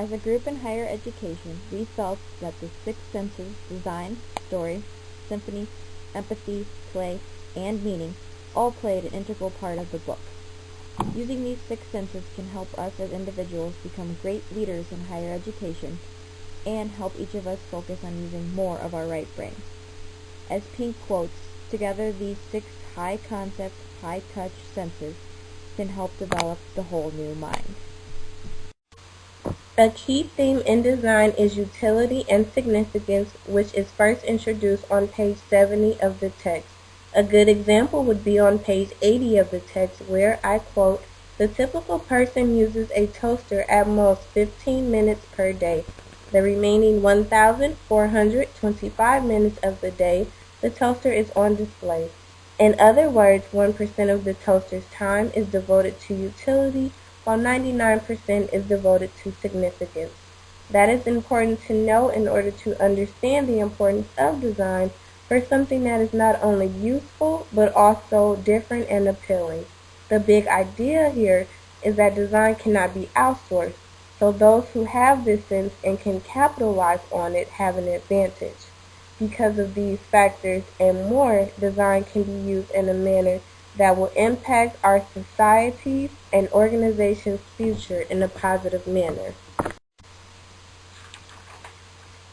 As a group in higher education, we felt that the six senses, design, story, symphony, empathy, play, and meaning, all played an integral part of the book. Using these six senses can help us as individuals become great leaders in higher education and help each of us focus on using more of our right brain. As Pink quotes, together these six high-concept, high-touch senses can help develop the whole new mind. A key theme in design is utility and significance, which is first introduced on page 70 of the text. A good example would be on page 80 of the text where I quote, "The typical person uses a toaster at most 15 minutes per day. The remaining 1,425 minutes of the day, the toaster is on display." In other words, 1% of the toaster's time is devoted to utility, while 99% is devoted to significance. That is important to know in order to understand the importance of design for something that is not only useful, but also different and appealing. The big idea here is that design cannot be outsourced, so those who have this sense and can capitalize on it have an advantage. Because of these factors and more, design can be used in a manner that will impact our societies and organizations' future in a positive manner.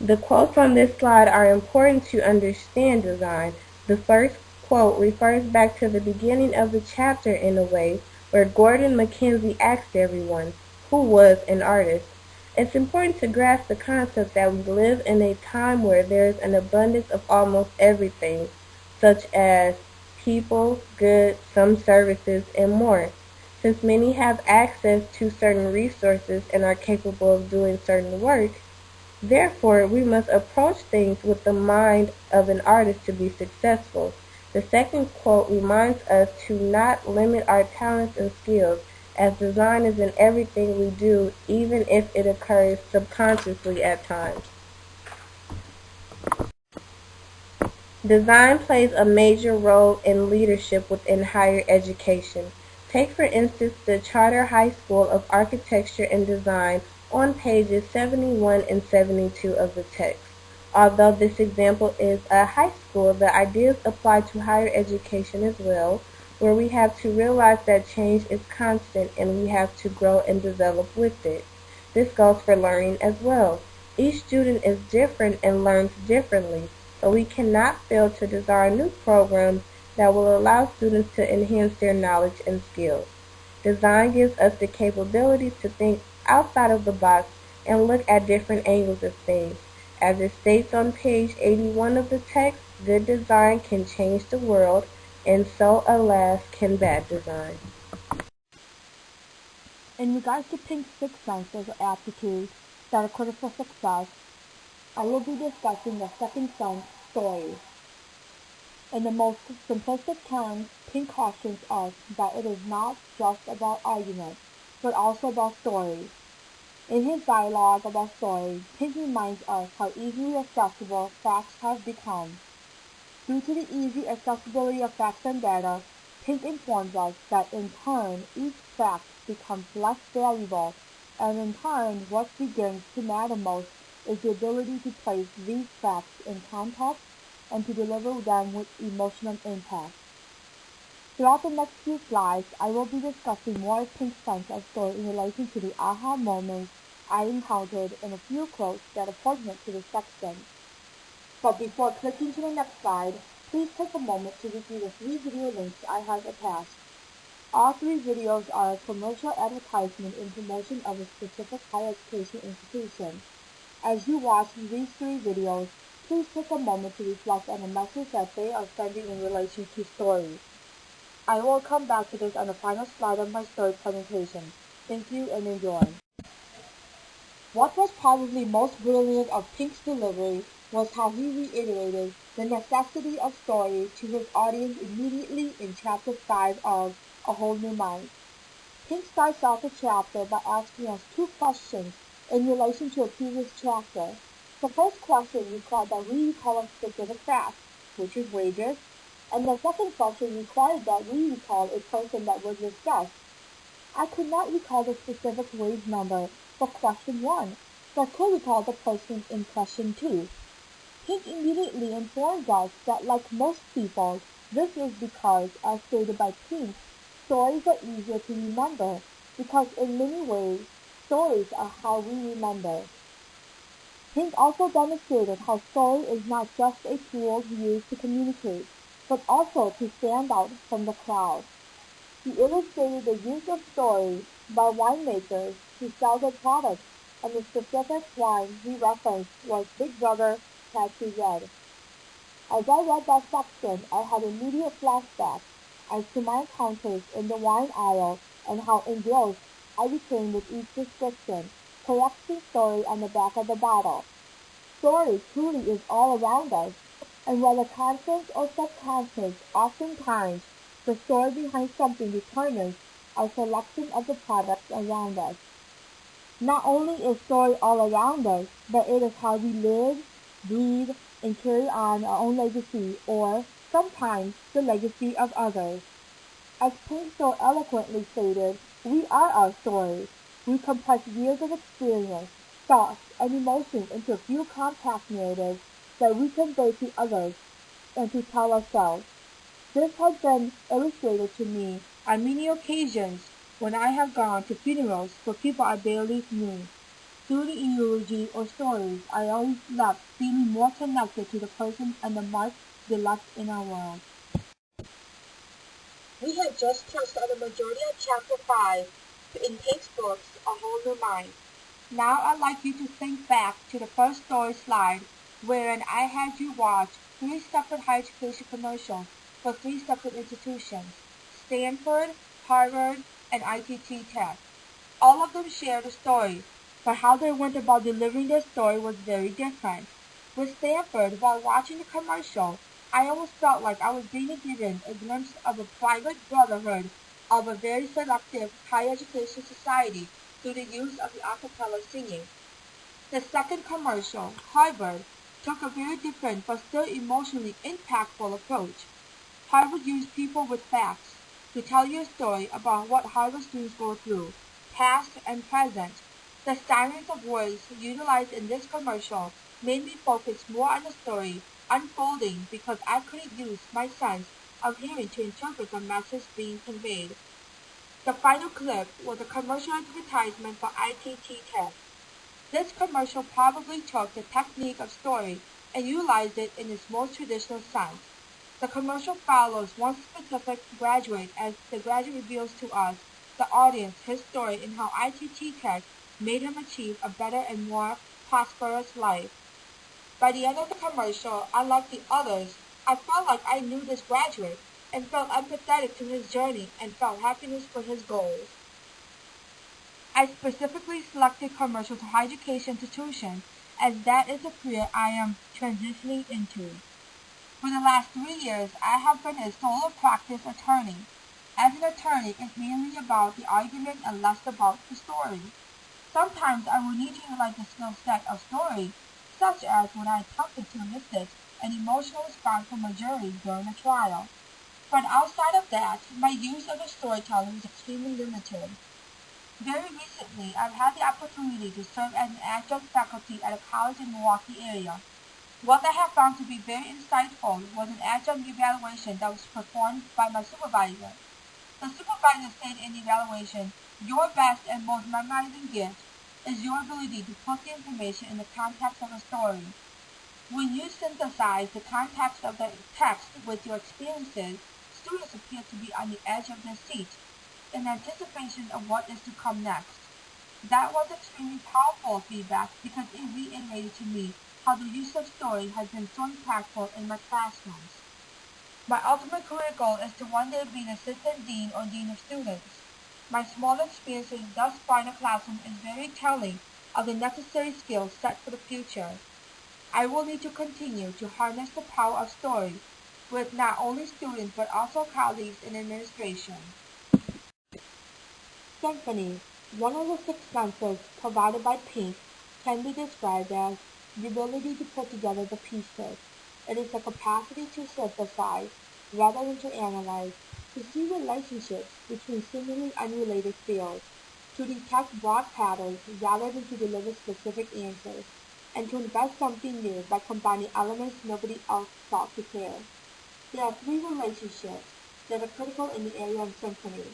The quotes on this slide are important to understand design. The first quote refers back to the beginning of the chapter in a way where Gordon MacKenzie asked everyone, who was an artist? It's important to grasp the concept that we live in a time where there is an abundance of almost everything, such as people, goods, some services, and more. Since many have access to certain resources and are capable of doing certain work, therefore we must approach things with the mind of an artist to be successful. The second quote reminds us to not limit our talents and skills, as design is in everything we do, even if it occurs subconsciously at times. Design plays a major role in leadership within higher education. Take for instance the Charter High School of Architecture and Design on pages 71 and 72 of the text. Although this example is a high school, the ideas apply to higher education as well, where we have to realize that change is constant and we have to grow and develop with it. This goes for learning as well. Each student is different and learns differently, so we cannot fail to design new programs that will allow students to enhance their knowledge and skills. Design gives us the capability to think outside of the box and look at different angles of things. As it states on page 81 of the text, good design can change the world, and so, alas, can bad design. In regards to Pink's six senses or aptitudes that are critical for success, I will be discussing the second sense, story. In the most simplistic terms, Pink cautions us that it is not just about arguments, but also about stories. In his dialogue about stories, Pink reminds us how easily accessible facts have become. Due to the easy accessibility of facts and data, Pink informs us that in turn each fact becomes less valuable, and in turn what begins to matter most is the ability to place these facts in context and to deliver them with emotional impact. Throughout the next few slides, I will be discussing more of Pink's sense of story in relation to the aha moments I encountered and a few quotes that are pertinent to this section. But before clicking to the next slide, please take a moment to review the 3 video links I have attached. All 3 videos are a commercial advertisement in promotion of a specific higher education institution. As you watch these 3 videos, please take a moment to reflect on the message that they are sending in relation to stories. I will come back to this on the final slide of my story presentation. Thank you and enjoy. What was probably most brilliant of Pink's delivery was how he reiterated the necessity of story to his audience immediately in Chapter 5 of A Whole New Mind. Pink starts off the chapter by asking us 2 questions in relation to a previous chapter. The first question required that we recall a specific fact, which is wages, and the second question required that we recall a person that was discussed. I could not recall the specific wage number, for question 1, but could recall the person in question 2. Pink immediately informed us that like most people, this was because, as stated by Pink, stories are easier to remember because in many ways, stories are how we remember. Pink also demonstrated how story is not just a tool used to communicate, but also to stand out from the crowd. He illustrated the use of story by winemakers to sell their products, and the specific wine he referenced was Big Brother Tattoo Red. As I read that section, I had immediate flashbacks as to my encounters in the wine aisle and how engrossed I became with each description, correcting story on the back of the bottle. Story truly is all around us, and whether conscious or subconscious, oftentimes the story behind something determines our selection of the products around us. Not only is story all around us, but it is how we live, breathe, and carry on our own legacy or, sometimes, the legacy of others. As Pink so eloquently stated, we are our stories. We compress years of experience, thoughts, and emotions into a few compact narratives that we convey to others and to tell ourselves. This has been illustrated to me on many occasions when I have gone to funerals for people I barely knew. Through the eulogy or stories, I always left feeling more connected to the person and the mark they left in our world. We have just touched on the majority of Chapter 5 in Pink's books, A Whole New Mind. Now I'd like you to think back to the first story slide wherein I had you watch 3 separate higher education commercials for 3 separate institutions, Stanford, Harvard, and ITT Tech. All of them shared a story, but how they went about delivering their story was very different. With Stanford, while watching the commercial, I almost felt like I was being given a glimpse of a private brotherhood of a very selective higher education society through the use of the a cappella singing. The second commercial, Harvard, took a very different but still emotionally impactful approach. Harvard used people with facts to tell you a story about what Harvard students go through, past and present. The silence of voice utilized in this commercial made me focus more on the story unfolding because I couldn't use my sense of hearing to interpret the message being conveyed. The final clip was a commercial advertisement for ITT Tech. This commercial probably took the technique of story and utilized it in its most traditional sense. The commercial follows one specific graduate as the graduate reveals to us, the audience, his story and how ITT Tech made him achieve a better and more prosperous life. By the end of the commercial, unlike the others, I felt like I knew this graduate and felt empathetic to his journey and felt happiness for his goals. I specifically selected commercial to higher education institutions as that is the career I am transitioning into. For the last 3 years, I have been a solo practice attorney. As an attorney, it's mainly about the argument and less about the story. Sometimes I will need to utilize the skill set of story, such as when I attempted to elicit an emotional response from a jury during a trial. But outside of that, my use of the storytelling is extremely limited. Very recently, I've had the opportunity to serve as an adjunct faculty at a college in Milwaukee area. What I have found to be very insightful was an adjunct evaluation that was performed by my supervisor. The supervisor said in the evaluation, your best and most memorizing gift is your ability to put the information in the context of a story. When you synthesize the context of the text with your experiences, students appear to be on the edge of their seat in anticipation of what is to come next. That was extremely powerful feedback because it reiterated to me how the use of story has been so impactful in my classrooms. My ultimate career goal is to one day be an assistant dean or dean of students. My small experiences thus far in the classroom is very telling of the necessary skills set for the future. I will need to continue to harness the power of story with not only students but also colleagues in administration. Symphony, one of the 6 senses provided by Pink, can be described as the ability to put together the pieces. It is the capacity to synthesize, rather than to analyze, to see relationships between seemingly unrelated fields. to detect broad patterns rather than to deliver specific answers, and to invent something new by combining elements nobody else thought to care. There are three relationships that are critical in the area of symphony: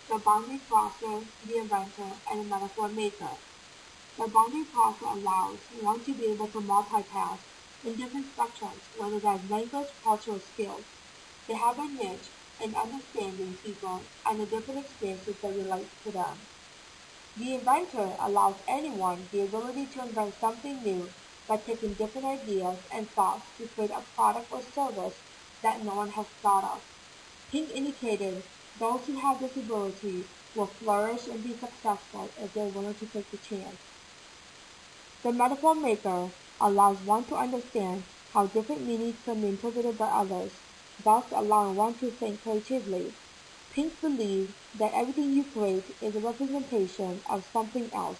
the boundary crosser, the inventor, and the metaphor maker. The boundary crosser allows one to be able to multitask in different spectrums, whether that's language, culture, or skills. They have a niche in understanding people and the different experiences that relate to them. The inventor allows anyone the ability to invent something new by taking different ideas and thoughts to create a product or service that no one has thought of. Pink indicated those who have this ability will flourish and be successful if they're willing to take the chance. The metaphor maker allows one to understand how different meanings can be interpreted by others, thus allowing one to think creatively. Pink believes that everything you create is a representation of something else.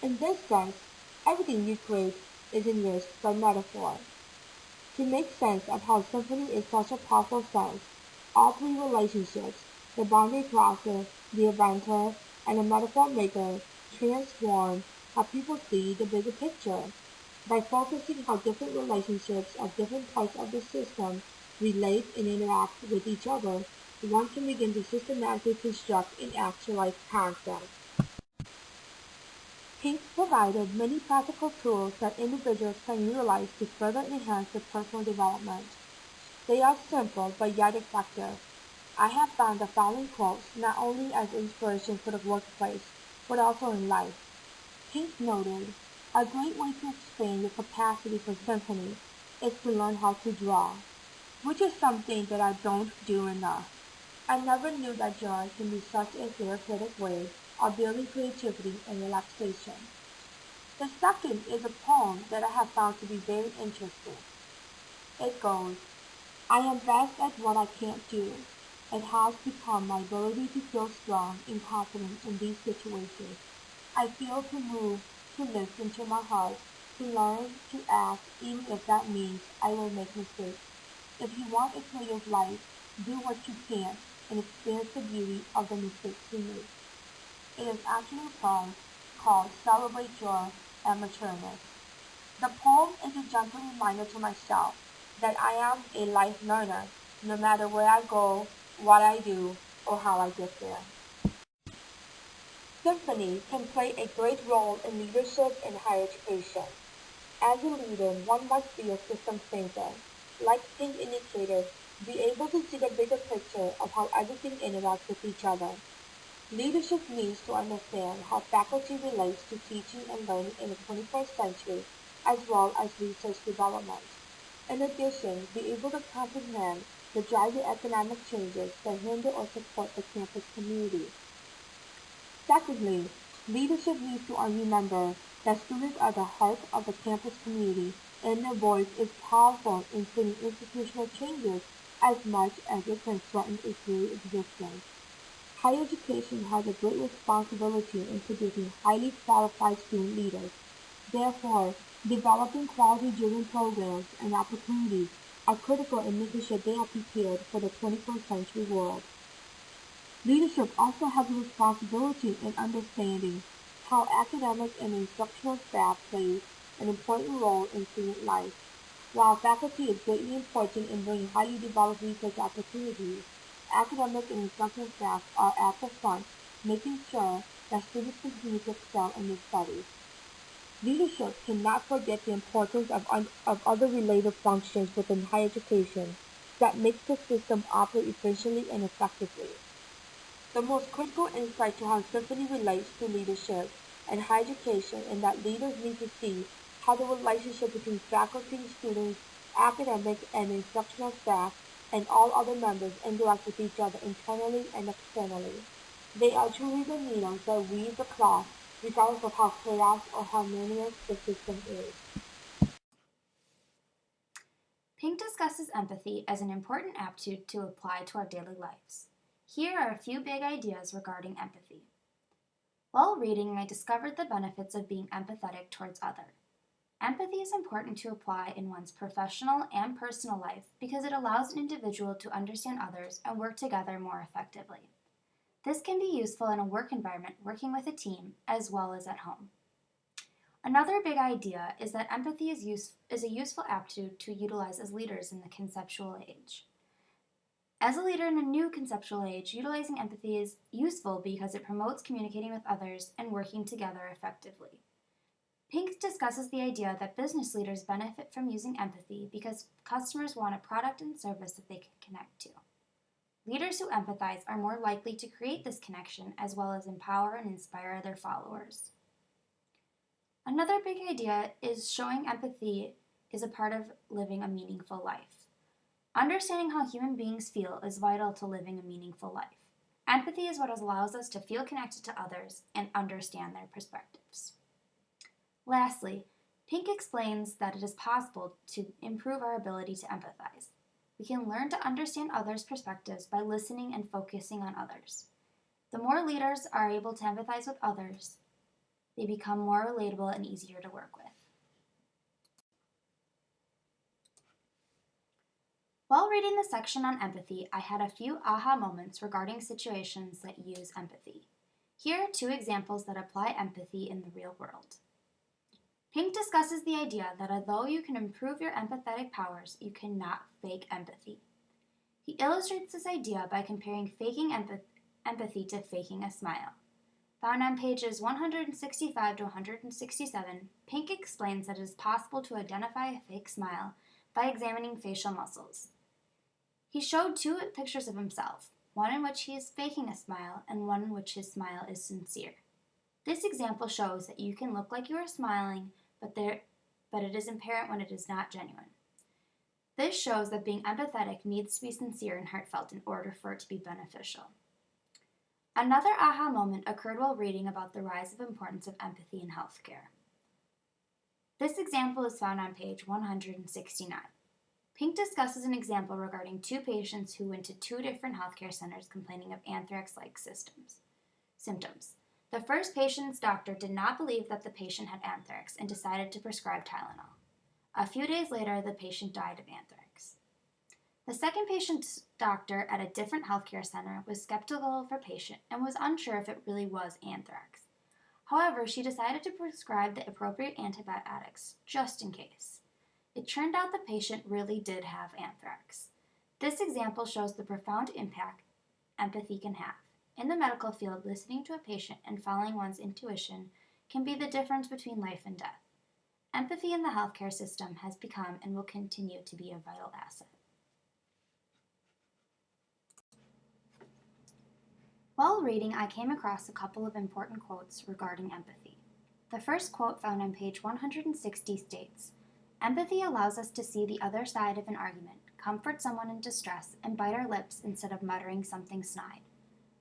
In this sense, everything you create is enriched by metaphor. To make sense of how symphony is such a powerful sense, all three relationships, the boundary crosser, the inventor, and the metaphor maker, transform how people see the bigger picture. By focusing how different relationships of different parts of the system relate and interact with each other, one can begin to systematically construct and actualize concepts. Pink provided many practical tools that individuals can utilize to further enhance their personal development. They are simple but yet effective. I have found the following quotes not only as inspiration for the workplace, but also in life. Pink noted, "A great way to expand your capacity for symphony is to learn how to draw, which is something that I don't do enough. I never knew that drawing can be such a therapeutic way of building creativity and relaxation." The second is a poem that I have found to be very interesting. It goes, "I am best at what I can't do. It has become my ability to feel strong and confident in these situations. I feel to move, to listen to my heart, to learn, to act, even if that means I will make mistakes. If you want a creative life, do what you can and experience the beauty of the mistakes you make." It is actually a poem called "Celebrate Your Amateureness." The poem is a gentle reminder to myself that I am a life learner, no matter where I go, what I do, or how I get there. Symphony can play a great role in leadership and higher education. As a leader, one must be a system thinker. Like Pink indicated, be able to see the bigger picture of how everything interacts with each other. Leadership needs to understand how faculty relates to teaching and learning in the 21st century, as well as research development. In addition, be able to comprehend the driving economic changes that hinder or support the campus community. Secondly, leadership needs to remember that students are the heart of the campus community, and their voice is powerful in creating institutional changes as much as it can threaten its very existence. Higher education has a great responsibility in producing highly qualified student leaders. Therefore, developing quality-driven programs and opportunities are critical in making sure they are prepared for the 21st century world. Leadership also has a responsibility in understanding how academic and instructional staff plays an important role in student life. While faculty is greatly important in bringing highly developed research opportunities, academic and instructional staff are at the front, making sure that students continue to excel in their studies. Leadership cannot forget the importance of other related functions within higher education that makes the system operate efficiently and effectively. The most critical insight to how symphony relates to leadership and higher education is that leaders need to see how the relationship between faculty, students, academic and instructional staff, and all other members interact with each other internally and externally. They are truly the needles that weave the cloth, regardless of how chaos or harmonious the system is. Pink discusses empathy as an important aptitude to apply to our daily lives. Here are a few big ideas regarding empathy. While reading, I discovered the benefits of being empathetic towards others. Empathy is important to apply in one's professional and personal life because it allows an individual to understand others and work together more effectively. This can be useful in a work environment, working with a team, as well as at home. Another big idea is that empathy is a useful aptitude to utilize as leaders in the conceptual age. As a leader in a new conceptual age, utilizing empathy is useful because it promotes communicating with others and working together effectively. Pink discusses the idea that business leaders benefit from using empathy because customers want a product and service that they can connect to. Leaders who empathize are more likely to create this connection as well as empower and inspire their followers. Another big idea is showing empathy is a part of living a meaningful life. Understanding how human beings feel is vital to living a meaningful life. Empathy is what allows us to feel connected to others and understand their perspectives. Lastly, Pink explains that it is possible to improve our ability to empathize. We can learn to understand others' perspectives by listening and focusing on others. The more leaders are able to empathize with others, they become more relatable and easier to work with. While reading the section on empathy, I had a few aha moments regarding situations that use empathy. Here are 2 examples that apply empathy in the real world. Pink discusses the idea that although you can improve your empathetic powers, you cannot fake empathy. He illustrates this idea by comparing faking empathy to faking a smile. Found on pages 165 to 167, Pink explains that it is possible to identify a fake smile by examining facial muscles. He showed 2 pictures of himself, one in which he is faking a smile and one in which his smile is sincere. This example shows that you can look like you are smiling, but it is apparent when it is not genuine. This shows that being empathetic needs to be sincere and heartfelt in order for it to be beneficial. Another aha moment occurred while reading about the rise of importance of empathy in healthcare. This example is found on page 169. Pink discusses an example regarding 2 patients who went to 2 different healthcare centers complaining of anthrax-like symptoms. The first patient's doctor did not believe that the patient had anthrax and decided to prescribe Tylenol. A few days later, the patient died of anthrax. The second patient's doctor at a different healthcare center was skeptical of her patient and was unsure if it really was anthrax. However, she decided to prescribe the appropriate antibiotics just in case. It turned out the patient really did have anthrax. This example shows the profound impact empathy can have. In the medical field, listening to a patient and following one's intuition can be the difference between life and death. Empathy in the healthcare system has become and will continue to be a vital asset. While reading, I came across a couple of important quotes regarding empathy. The first quote, found on page 160, states, "Empathy allows us to see the other side of an argument, comfort someone in distress, and bite our lips instead of muttering something snide.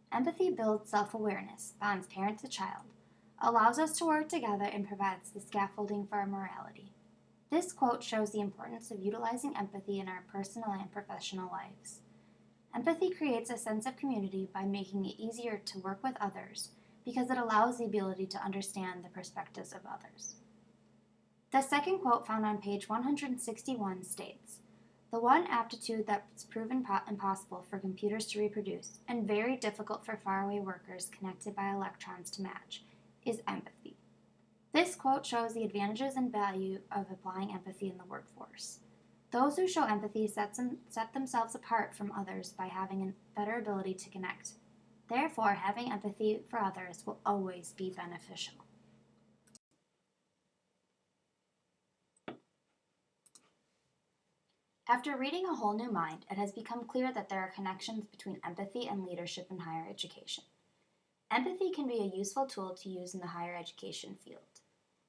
Empathy builds self-awareness, bonds parent to child, allows us to work together, and provides the scaffolding for our morality." This quote shows the importance of utilizing empathy in our personal and professional lives. Empathy creates a sense of community by making it easier to work with others because it allows the ability to understand the perspectives of others. The second quote, found on page 161, states, "The one aptitude that's proven impossible for computers to reproduce and very difficult for faraway workers connected by electrons to match is empathy." This quote shows the advantages and value of applying empathy in the workforce. Those who show empathy set themselves apart from others by having a better ability to connect. Therefore, having empathy for others will always be beneficial. After reading A Whole New Mind, it has become clear that there are connections between empathy and leadership in higher education. Empathy can be a useful tool to use in the higher education field.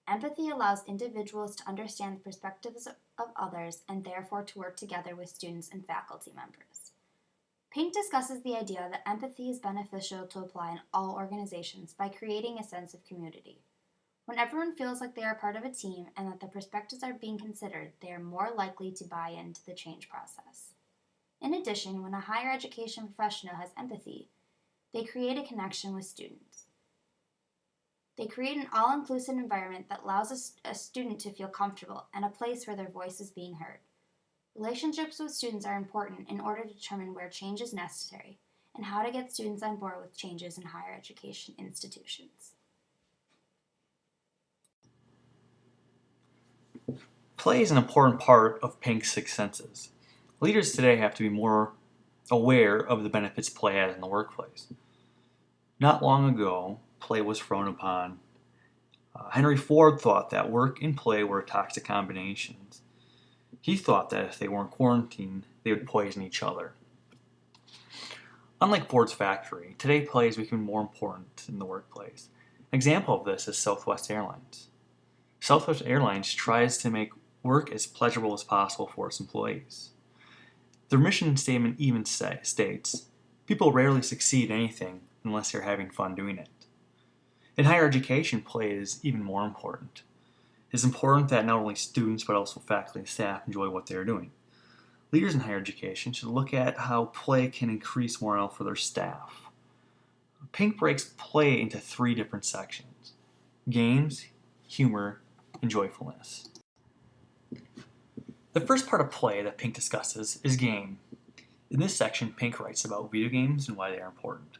Empathy allows individuals to understand the perspectives of others and therefore to work together with students and faculty members. Pink discusses the idea that empathy is beneficial to apply in all organizations by creating a sense of community. When everyone feels like they are part of a team and that their perspectives are being considered, they are more likely to buy into the change process. In addition, when a higher education professional has empathy, they create a connection with students. They create an all-inclusive environment that allows a student to feel comfortable and a place where their voice is being heard. Relationships with students are important in order to determine where change is necessary and how to get students on board with changes in higher education institutions. Play is an important part of Pink's six senses. Leaders today have to be more aware of the benefits play has in the workplace. Not long ago, play was frowned upon. Henry Ford thought that work and play were toxic combinations. He thought that if they weren't quarantined, they would poison each other. Unlike Ford's factory, today play is becoming more important in the workplace. An example of this is Southwest Airlines. Southwest Airlines tries to make work as pleasurable as possible for its employees. Their mission statement even states, "People rarely succeed in anything unless they're having fun doing it." In higher education, play is even more important. It is important that not only students but also faculty and staff enjoy what they are doing. Leaders in higher education should look at how play can increase morale for their staff. Pink breaks play into three different sections: games, humor, and joyfulness. The first part of play that Pink discusses is game. In this section, Pink writes about video games and why they are important.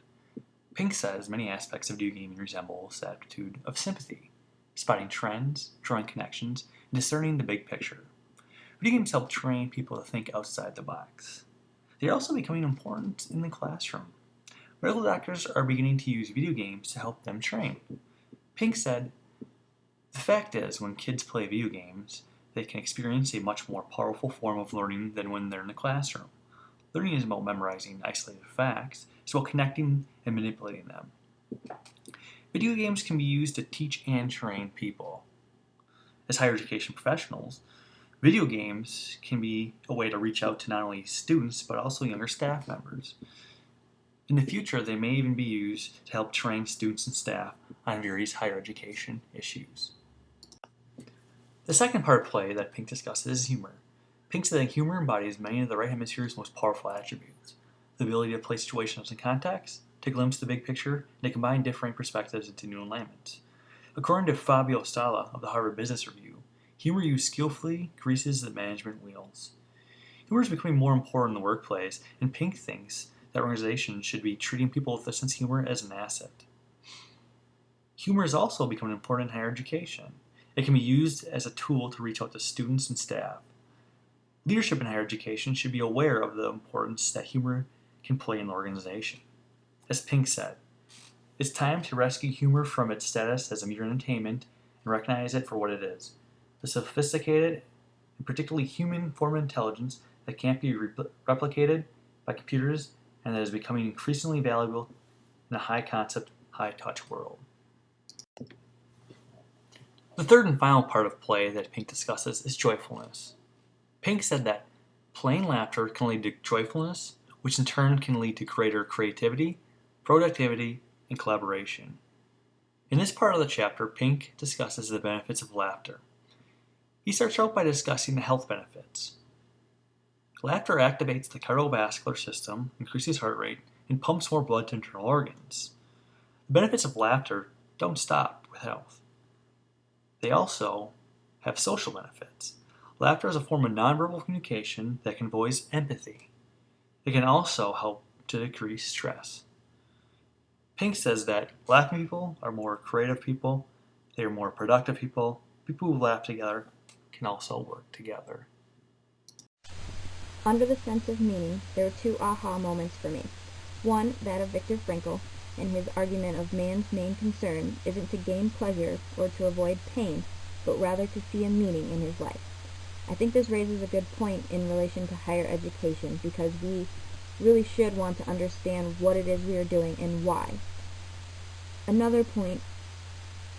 Pink says many aspects of video gaming resemble the attitude of sympathy, spotting trends, drawing connections, and discerning the big picture. Video games help train people to think outside the box. They are also becoming important in the classroom. Medical doctors are beginning to use video games to help them train. Pink said, "The fact is, when kids play video games, they can experience a much more powerful form of learning than when they're in the classroom. Learning is about memorizing isolated facts. It's about connecting and manipulating them." Video games can be used to teach and train people. As higher education professionals, video games can be a way to reach out to not only students but also younger staff members. In the future, they may even be used to help train students and staff on various higher education issues. The second part of play that Pink discusses is humor. Pink said that humor embodies many of the right hemisphere's most powerful attributes: the ability to place situations in context, to glimpse the big picture, and to combine differing perspectives into new alignments. According to Fabio Stala of the Harvard Business Review, humor used skillfully greases the management wheels. Humor is becoming more important in the workplace, and Pink thinks that organizations should be treating people with a sense of humor as an asset. Humor is also becoming important in higher education. It can be used as a tool to reach out to students and staff. Leadership in higher education should be aware of the importance that humor can play in the organization. As Pink said, "It's time to rescue humor from its status as a mere entertainment and recognize it for what it is: the sophisticated and particularly human form of intelligence that can't be replicated by computers and that is becoming increasingly valuable in a high-concept, high-touch world." The third and final part of play that Pink discusses is joyfulness. Pink said that playing laughter can lead to joyfulness, which in turn can lead to greater creativity, productivity, and collaboration. In this part of the chapter, Pink discusses the benefits of laughter. He starts out by discussing the health benefits. Laughter activates the cardiovascular system, increases heart rate, and pumps more blood to internal organs. The benefits of laughter don't stop with health. They also have social benefits. Laughter is a form of nonverbal communication that can voice empathy. It can also help to decrease stress. Pink says that laughing people are more creative people, they are more productive people. People who laugh together can also work together. Under the sense of meaning, there are two aha moments for me. One, that of Viktor Frankl, and his argument of man's main concern isn't to gain pleasure or to avoid pain, but rather to see a meaning in his life. I think this raises a good point in relation to higher education, because we really should want to understand what it is we are doing and why. Another point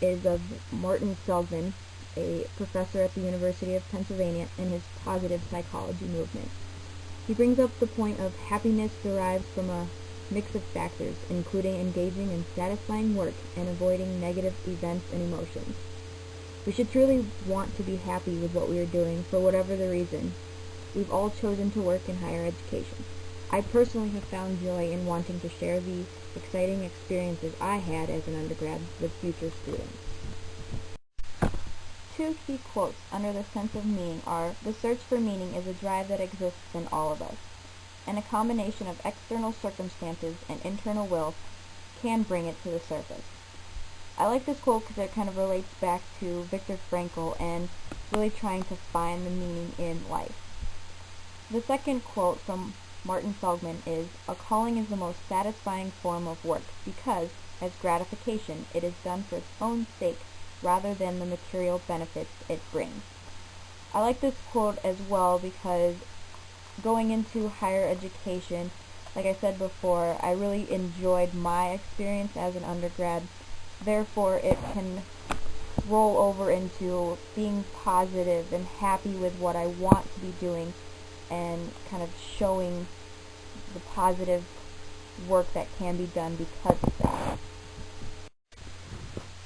is of Morton Seligman, a professor at the University of Pennsylvania, and his positive psychology movement. He brings up the point of happiness derives from a mix of factors, including engaging in satisfying work and avoiding negative events and emotions. We should truly want to be happy with what we are doing for whatever the reason. We've all chosen to work in higher education. I personally have found joy in wanting to share the exciting experiences I had as an undergrad with future students. Two key quotes under the sense of meaning are, "The search for meaning is a drive that exists in all of us." and a combination of external circumstances and internal will can bring it to the surface. I like this quote because it kind of relates back to Viktor Frankl and really trying to find the meaning in life. The second quote from Martin Seligman is, "A calling is the most satisfying form of work because, as gratification, it is done for its own sake rather than the material benefits it brings." I like this quote as well because going into higher education, like I said before, I really enjoyed my experience as an undergrad. Therefore, it can roll over into being positive and happy with what I want to be doing and kind of showing the positive work that can be done because of that.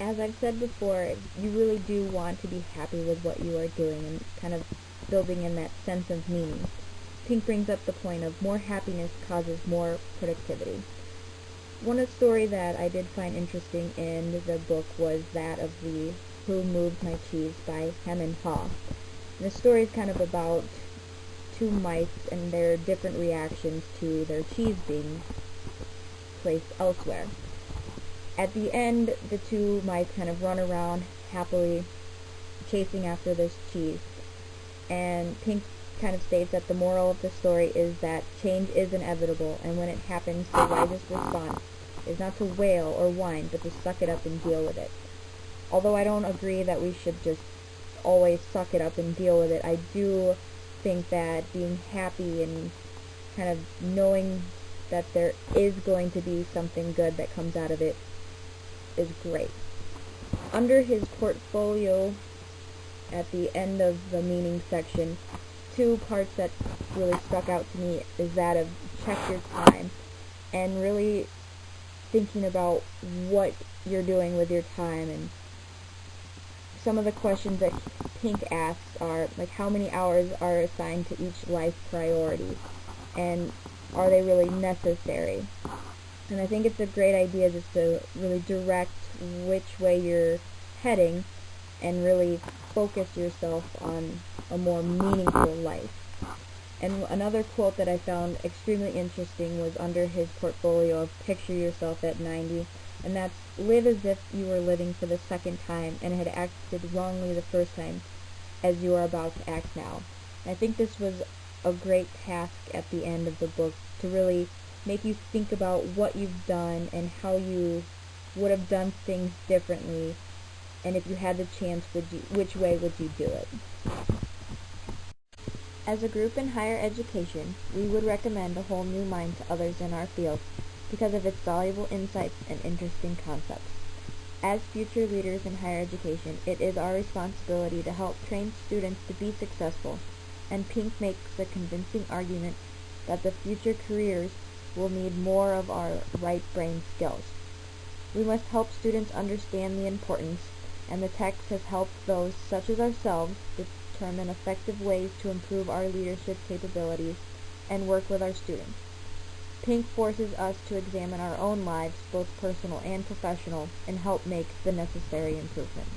As I've said before, you really do want to be happy with what you are doing and kind of building in that sense of meaning. Pink brings up the point of more happiness causes more productivity. One story that I did find interesting in the book was that of the Who Moved My Cheese by Hem and Haw. And the story is kind of about two mice and their different reactions to their cheese being placed elsewhere. At the end, the two mice kind of run around happily chasing after this cheese. And Pink kind of states that the moral of the story is that change is inevitable, and when it happens, the wisest response is not to wail or whine, but to suck it up and deal with it. Although I don't agree that we should just always suck it up and deal with it, I do think that being happy and kind of knowing that there is going to be something good that comes out of it is great. Under his portfolio, at the end of the meaning section, two parts that really stuck out to me is that of check your time and really thinking about what you're doing with your time. And some of the questions that Pink asks are like, how many hours are assigned to each life priority, and are they really necessary? And I think it's a great idea just to really direct which way you're heading and really focus yourself on a more meaningful life. And another quote that I found extremely interesting was under his portfolio of Picture Yourself at 90, and that's, live as if you were living for the second time and had acted wrongly the first time as you are about to act now. And I think this was a great task at the end of the book to really make you think about what you've done and how you would have done things differently, and if you had the chance, which way would you do it? As a group in higher education, we would recommend A Whole New Mind to others in our field because of its valuable insights and interesting concepts. As future leaders in higher education, it is our responsibility to help train students to be successful, and Pink makes a convincing argument that the future careers will need more of our right brain skills. We must help students understand the importance, and the text has helped those such as ourselves determine effective ways to improve our leadership capabilities and work with our students. Pink forces us to examine our own lives, both personal and professional, and help make the necessary improvements.